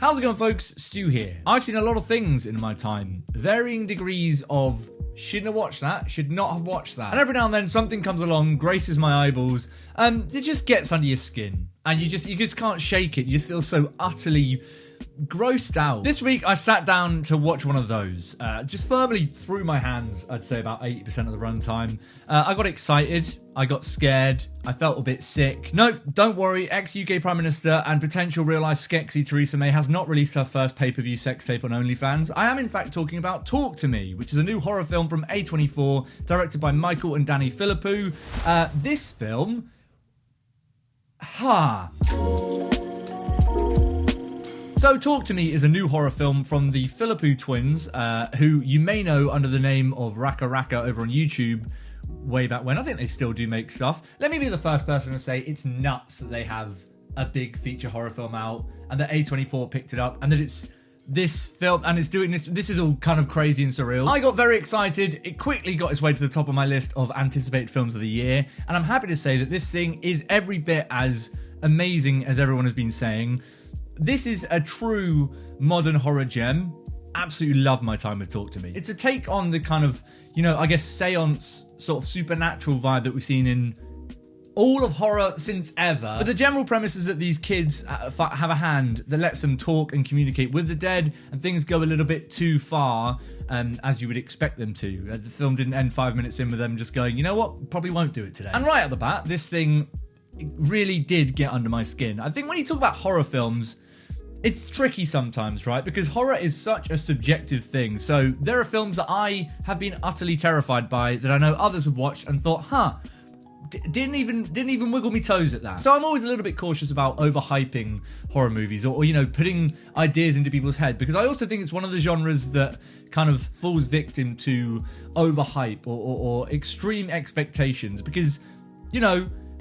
How's it going, folks? Stu here. I've seen a lot of things in my time, varying degrees of shouldn't have watched that, should not have watched that. And every now and then something comes along, graces my eyeballs, it just gets under your skin. And you just can't shake it. You just feel so utterly grossed out. This week I sat down to watch one of those, just firmly through my hands, I'd say about 80% of the runtime. I got excited, I got scared, I felt a bit sick. No, don't worry, ex-UK Prime Minister and potential real-life Skexy Theresa May has not released her first pay-per-view sex tape on OnlyFans. I am in fact talking about Talk to Me, which is a new horror film from A24, directed by Michael and Danny Philippou. This film... So, Talk to Me is a new horror film from the Philippou twins, who you may know under the name of Raka Raka over on YouTube way back when. I think they still do make stuff. Let me be the first person to say it's nuts that they have a big feature horror film out and that A24 picked it up and that it's this film and it's doing this. This is all kind of crazy and surreal. I got very excited. It quickly got its way to the top of my list of anticipated films of the year, and I'm happy to say that this thing is every bit as amazing as everyone has been saying. This is a true modern horror gem. Absolutely love my time with Talk to Me. It's a take on the kind of, I guess, seance sort of supernatural vibe that we've seen in all of horror since ever. But the general premise is that these kids have a hand that lets them talk and communicate with the dead, and things go a little bit too far, as you would expect them to. The film didn't end 5 minutes in with them just going, you know what, probably won't do it today. And right at the bat, this thing really did get under my skin. I think when you talk about horror films, it's tricky sometimes, right? Because horror is such a subjective thing. So there are films that I have been utterly terrified by that I know others have watched and thought, didn't even wiggle me toes at that. So I'm always a little bit cautious about overhyping horror movies or putting ideas into people's head, because I also think it's one of the genres that kind of falls victim to overhype or extreme expectations, because,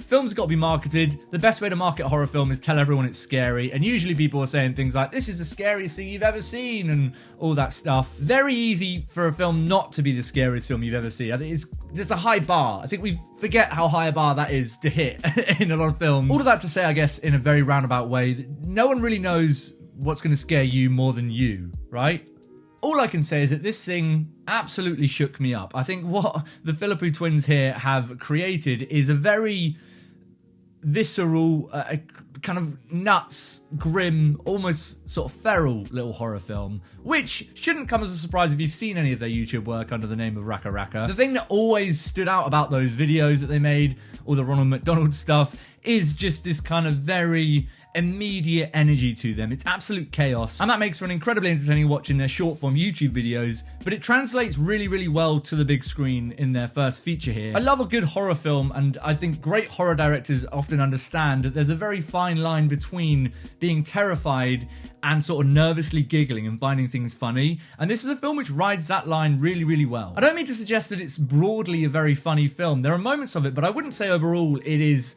films have got to be marketed. The best way to market a horror film is tell everyone it's scary, and usually people are saying things like, this is the scariest thing you've ever seen, and all that stuff. Very easy for a film not to be the scariest film you've ever seen. I think there's a high bar. I think we forget how high a bar that is to hit in a lot of films. All of that to say, I guess, in a very roundabout way, that no one really knows what's going to scare you more than you, right? All I can say is that this thing absolutely shook me up. I think what the Philippou twins here have created is a very visceral, kind of nuts, grim, almost sort of feral little horror film, which shouldn't come as a surprise if you've seen any of their YouTube work under the name of Raka Raka. The thing that always stood out about those videos that they made, all the Ronald McDonald stuff, is just this kind of very immediate energy to them. It's absolute chaos, and that makes for an incredibly entertaining watch in their short form YouTube videos, but it translates really, really well to the big screen in their first feature here. I love a good horror film, and I think great horror directors often understand that there's a very fine line between being terrified and sort of nervously giggling and finding things funny, and this is a film which rides that line really, really well. I don't mean to suggest that it's broadly a very funny film. There are moments of it, but I wouldn't say overall it is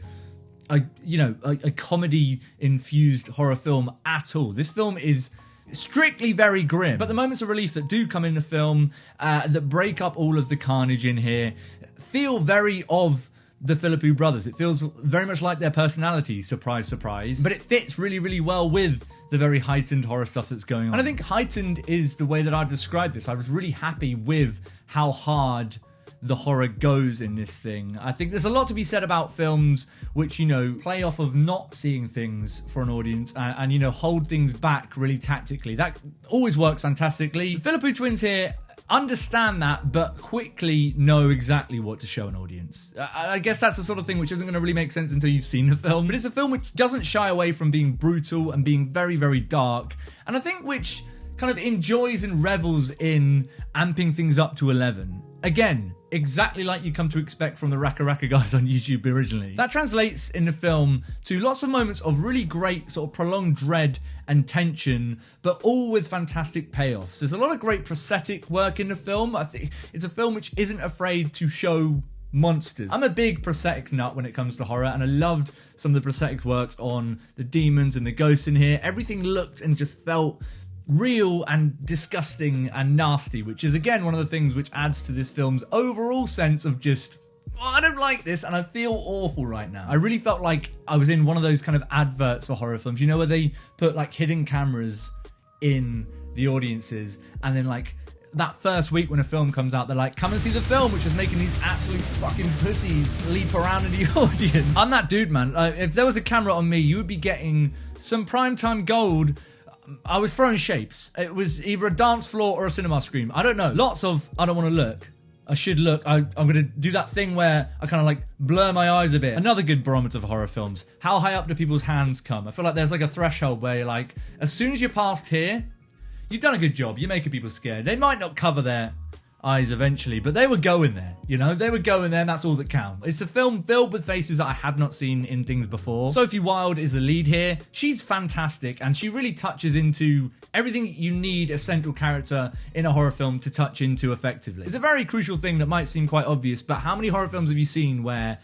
a comedy-infused horror film at all. This film is strictly very grim, but the moments of relief that do come in the film, that break up all of the carnage in here, feel very of the Philippou brothers. It feels very much like their personalities, surprise, surprise, but it fits really, really well with the very heightened horror stuff that's going on. And I think heightened is the way that I'd describe this. I was really happy with how hard the horror goes in this thing. I think there's a lot to be said about films which, play off of not seeing things for an audience and hold things back really tactically. That always works fantastically. The Philippou twins here understand that, but quickly know exactly what to show an audience. I guess that's the sort of thing which isn't going to really make sense until you've seen the film, but it's a film which doesn't shy away from being brutal and being very, very dark, and I think which kind of enjoys and revels in amping things up to 11. Again, exactly like you come to expect from the Raka Raka guys on YouTube originally. That translates in the film to lots of moments of really great sort of prolonged dread and tension, but all with fantastic payoffs. There's a lot of great prosthetic work in the film. I think it's a film which isn't afraid to show monsters. I'm a big prosthetics nut when it comes to horror, and I loved some of the prosthetics works on the demons and the ghosts in here. Everything looked and just felt real and disgusting and nasty, which is again one of the things which adds to this film's overall sense of just, I don't like this and I feel awful right now. I really felt like I was in one of those kind of adverts for horror films, where they put like hidden cameras in the audiences, and then like that first week when a film comes out, they're like, come and see the film, which is making these absolute fucking pussies leap around in the audience. I'm that dude, man. If there was a camera on me, you would be getting some primetime gold. I was throwing shapes. It was either a dance floor or a cinema screen. I don't know. Lots of, I don't want to look. I should look. I'm going to do that thing where I kind of like blur my eyes a bit. Another good barometer for horror films. How high up do people's hands come? I feel like there's like a threshold where you're like, as soon as you're past here, you've done a good job. You're making people scared. They might not cover their eyes eventually, but they were going there, you know? They were going there, and that's all that counts. It's a film filled with faces that I had not seen in things before. Sophie Wilde is the lead here. She's fantastic, and she really touches into everything you need a central character in a horror film to touch into effectively. It's a very crucial thing that might seem quite obvious, but how many horror films have you seen where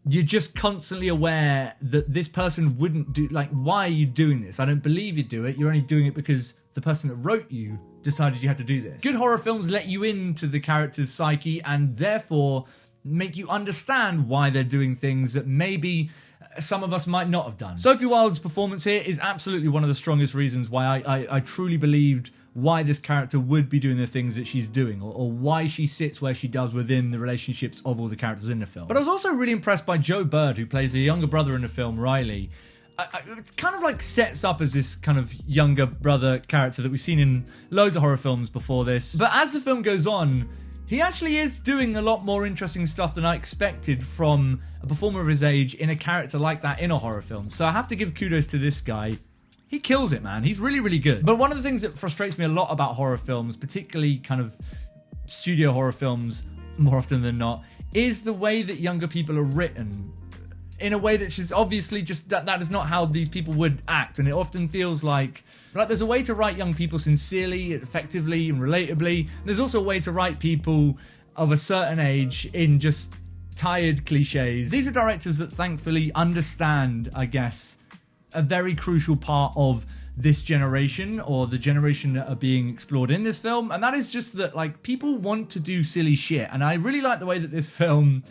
you're just constantly aware that this person wouldn't do, like, why are you doing this? I don't believe you do it. You're only doing it because the person that wrote you decided you had to do this. Good horror films let you into the character's psyche and therefore make you understand why they're doing things that maybe some of us might not have done. Sophie Wilde's performance here is absolutely one of the strongest reasons why I truly believed why this character would be doing the things that she's doing, or why she sits where she does within the relationships of all the characters in the film. But I was also really impressed by Joe Bird, who plays a younger brother in the film, Riley. It's kind of like sets up as this kind of younger brother character that we've seen in loads of horror films before this. But as the film goes on, he actually is doing a lot more interesting stuff than I expected from a performer of his age in a character like that in a horror film. So I have to give kudos to this guy. He kills it, man. He's really, really good. But one of the things that frustrates me a lot about horror films, particularly kind of studio horror films more often than not, is the way that younger people are written. In a way that's just obviously just that is not how these people would act, and it often feels like there's a way to write young people sincerely, effectively, and relatably. There's also a way to write people of a certain age in just tired cliches. These are directors that thankfully understand, I guess, a very crucial part of this generation, or the generation that are being explored in this film, and that is just that like people want to do silly shit, and I really like the way that this film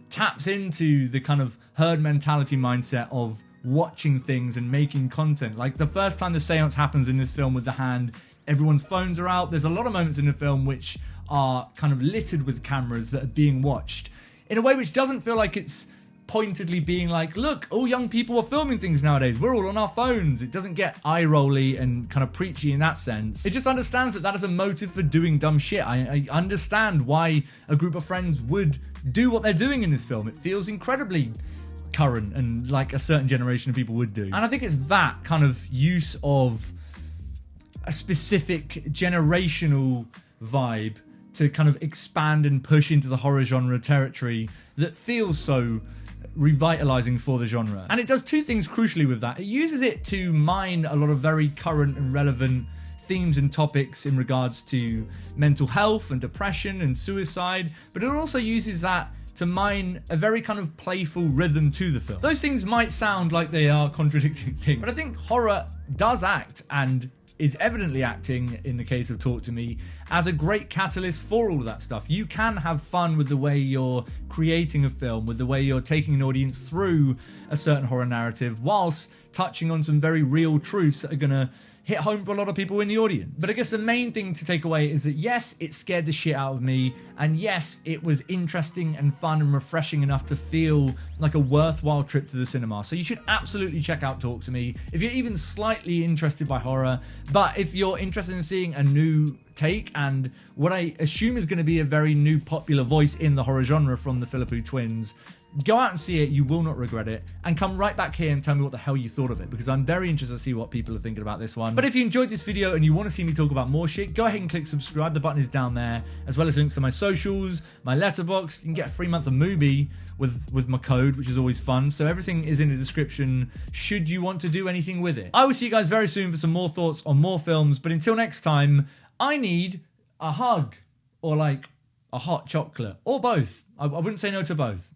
taps into the kind of herd mentality mindset of watching things and making content. Like the first time the seance happens in this film with the hand, everyone's phones are out. There's a lot of moments in the film which are kind of littered with cameras that are being watched in a way which doesn't feel like it's pointedly being like, look, all young people are filming things nowadays. We're all on our phones. It doesn't get eye-rolly and kind of preachy in that sense. It just understands that that is a motive for doing dumb shit. I understand why a group of friends would do what they're doing in this film. It feels incredibly current and like a certain generation of people would do. And I think it's that kind of use of a specific generational vibe to kind of expand and push into the horror genre territory that feels so revitalizing for the genre. And it does two things crucially with that. It uses it to mine a lot of very current and relevant themes and topics in regards to mental health and depression and suicide, but it also uses that to mine a very kind of playful rhythm to the film. Those things might sound like they are contradicting things, but I think horror does act, and is evidently acting, in the case of Talk to Me, as a great catalyst for all of that stuff. You can have fun with the way you're creating a film, with the way you're taking an audience through a certain horror narrative, whilst touching on some very real truths that are going to hit home for a lot of people in the audience. But I guess the main thing to take away is that yes, it scared the shit out of me, and yes, it was interesting and fun and refreshing enough to feel like a worthwhile trip to the cinema. So you should absolutely check out Talk to Me if you're even slightly interested by horror. But if you're interested in seeing a new take and what I assume is going to be a very new popular voice in the horror genre from the Philippou twins, go out and see it. You will not regret it. And come right back here and tell me what the hell you thought of it, because I'm very interested to see what people are thinking about this one. But if you enjoyed this video and you want to see me talk about more shit, go ahead and click subscribe. The button is down there, as well as links to my socials, my letterbox. You can get a free month of MUBI with my code, which is always fun. So everything is in the description should you want to do anything with it. I will see you guys very soon for some more thoughts on more films. But until next time, I need a hug, or like a hot chocolate, or both. I wouldn't say no to both.